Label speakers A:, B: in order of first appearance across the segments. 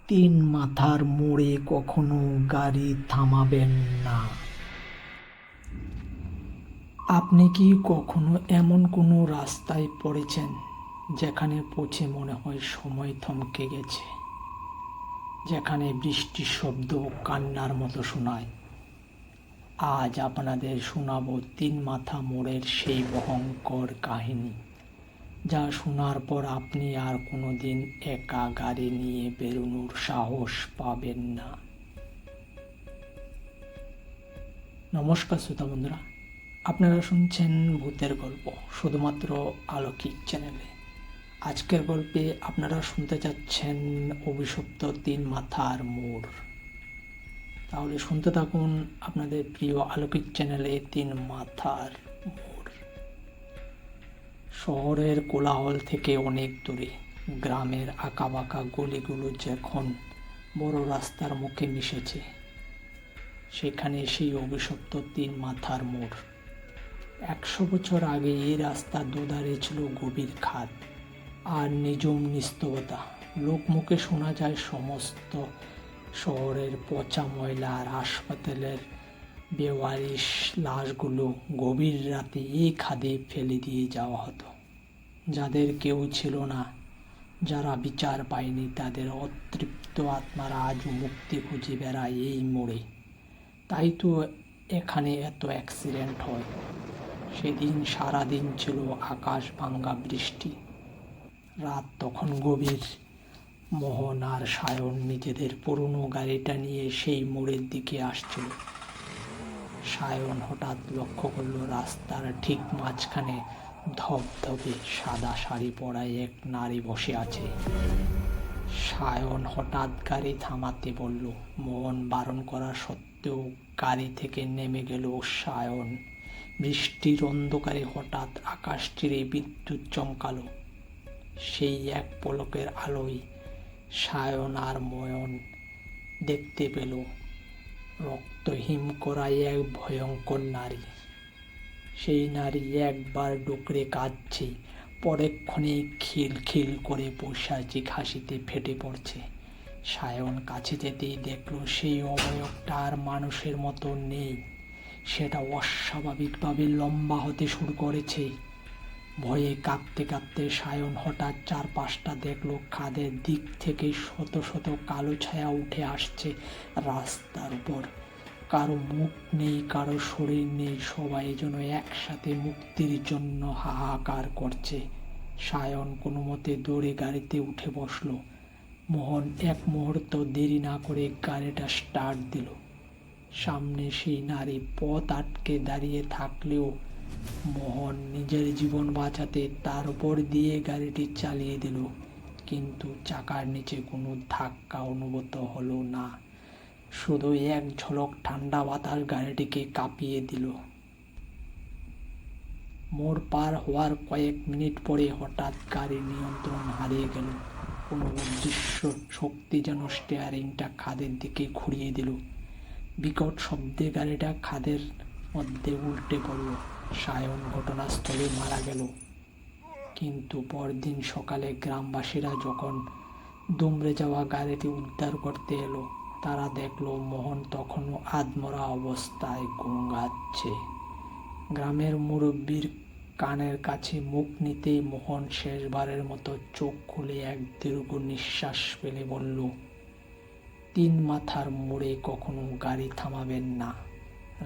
A: তিন মাথার মোড়ে কখনো গাড়ি থামাবেন না। আপনি কি কখনো এমন কোনো রাস্তায় পড়েছেন যেখানে পৌঁছে মনে হয় সময় থমকে গেছে, যেখানে বৃষ্টির শব্দ কান্নার মতো শোনায়? আজ আপনাদের শোনাবো তিন মাথা মোড়ের সেই ভয়ঙ্কর কাহিনী, যা শোনার পর আপনি আর কোনোদিন একা গাড়ি নিয়ে বেরোনোর সাহস পাবেন না। নমস্কার শ্রোতা বন্ধুরা, আপনারা শুনছেন ভূতের গল্প শুধুমাত্র আলৌকিক চ্যানেলে। আজকের গল্পে আপনারা শুনতে যাচ্ছেন অভিশপ্ত তিন মাথার মোড়। তাহলে শুনতে থাকুন আপনাদের প্রিয় আলৌকিক চ্যানেলে তিন মাথার মোড়। শহরের কোলাহল থেকে অনেক দূরে, গ্রামের আঁকাবাঁকা গলিগুলো যখন বড় রাস্তার মুখে মিশেছে, সেখানে সেই অভিশপ্ত তিন মাথার মোড়। 100 বছর আগে এই রাস্তার দুধারে ছিল গভীর খাদ আর নিঝুম নিস্তবতা। লোকমুখে শোনা যায় সমস্ত শহরের পচা ময়লা আর হাসপাতালের বেওয়ারিশ লাশগুলো গভীর রাতে এই খাদে ফেলে দিয়ে যাওয়া হতো। যাদের কেউ ছিল না, যারা বিচার পায়নি, তাদের অতৃপ্ত আত্মারা আজও মুক্তি খুঁজে বেড়ায় এই মোড়ে। তাই তো এখানে এত অ্যাক্সিডেন্ট হয়। সেদিন সারাদিন ছিল আকাশ ভাঙ্গা বৃষ্টি। রাত তখন গভীর। মোহন আর সায়ন নিজেদের পুরনো গাড়িটা নিয়ে সেই মোড়ের দিকে আসছিল। সায়ন হঠাৎ লক্ষ্য করল রাস্তার ঠিক মাঝখানে ধবধবে সাদা শাড়ি পরা এক নারী বসে আছে। সায়ন হঠাৎ গাড়ি থামাতে বলল। মোহন বারণ করা সত্ত্বেও গাড়ি থেকে নেমে গেল সায়ন। বৃষ্টির অন্ধকারে হঠাৎ আকাশ চিরে বিদ্যুৎ চমকালো। সেই এক পলকের আলোয় সায়ন আর মোহন দেখতে পেল রক্তহীন করা এক ভয়ঙ্কর নারী। সেই নারী একবার ডুকরে কাঁদছে, পরেক্ষণে খিলখিল করে পৈশাচিক হাসিতে ফেটে পড়ছে। সায়ন কাছে যেতেই দেখল সেই অবয়বটা আর মানুষের মতো নেই। সেটা অস্বাভাবিকভাবে লম্বা হতে শুরু করেছে। ভয়ে কাঁপতে কাঁপতে সায়ন হঠাৎ চারপাশটা দেখল। খাদের দিক থেকে শত শত কালো ছায়া উঠে আসছে রাস্তার উপর। কারো মুখ নেই, কারো শরীর নেই, সবাই যেন একসাথে মুক্তির জন্য হাহাকার করছে। সায়ন কোনো মতে দৌড়ে গাড়িতে উঠে বসল। মোহন এক মুহূর্ত দেরি না করে গাড়িটা স্টার্ট দিল। সামনে সেই নারী পথ আটকে দাঁড়িয়ে থাকলেও মোহন নিজের জীবন বাঁচাতে তার উপর দিয়ে গাড়িটি চালিয়ে দিল। কিন্তু চাকার নিচে কোনো ধাক্কা অনুভূত হলো না। শুধু এক ঝলক ঠান্ডা বাতাস গাড়িটিকে কাঁপিয়ে দিল। মোড় পার হওয়ার কয়েক মিনিট পরে হঠাৎ গাড়ির নিয়ন্ত্রণ হারিয়ে গেল। কোনো অদৃশ্য শক্তি যেন স্টিয়ারিংটা খাদের দিকে ঘুরিয়ে দিল। বিকট শব্দে গাড়িটা খাদের মধ্যে উল্টে পড়ল। সায়ন ঘটনাস্থলে মারা গেল। কিন্তু পরদিন সকালে গ্রামবাসীরা যখন দুমড়ে যাওয়া গাড়িটি উদ্ধার করতে এলো, তারা দেখল মোহন তখনও আধমরা অবস্থায় গঙ্গাচ্ছে। গ্রামের মুরব্বীর কানের কাছে মুখ নিতেই মোহন শেষবারের মতো চোখ খুলে এক দীর্ঘ নিঃশ্বাস ফেলে বলল, তিন মাথার মোড়ে কখনো গাড়ি থামাবেন না।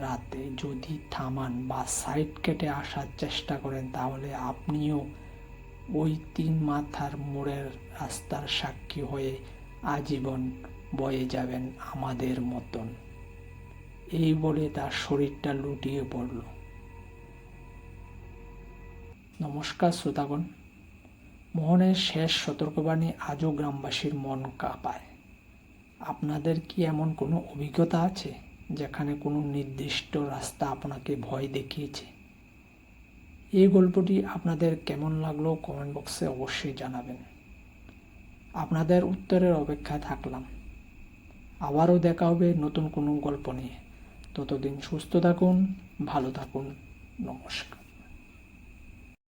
A: রাতে যদি থামান বা সাইড কেটে আসার চেষ্টা করেন, তাহলে আপনিও ওই তিন মাথার মোড়ের রাস্তার সাক্ষী হয়ে আজীবন বয়ে যাবেন আমাদের মতন। এই বলে তার শরীরটা লুটিয়ে পড়ল। নমস্কার শ্রোতাগণ, মোহনের শেষ সতর্কবাণী আজও গ্রামবাসীর মন কাঁপায়। আপনাদের কি এমন কোনো অভিজ্ঞতা আছে যেখানে কোনো নির্দিষ্ট রাস্তা আপনাকে ভয় দেখিয়েছে? এই গল্পটি আপনাদের কেমন লাগলো কমেন্ট বক্সে অবশ্যই জানাবেন। আপনাদের উত্তরের অপেক্ষায় থাকলাম। আবারও দেখা হবে নতুন কোনো গল্প নিয়ে। ততদিন সুস্থ থাকুন, ভালো থাকুন। নমস্কার।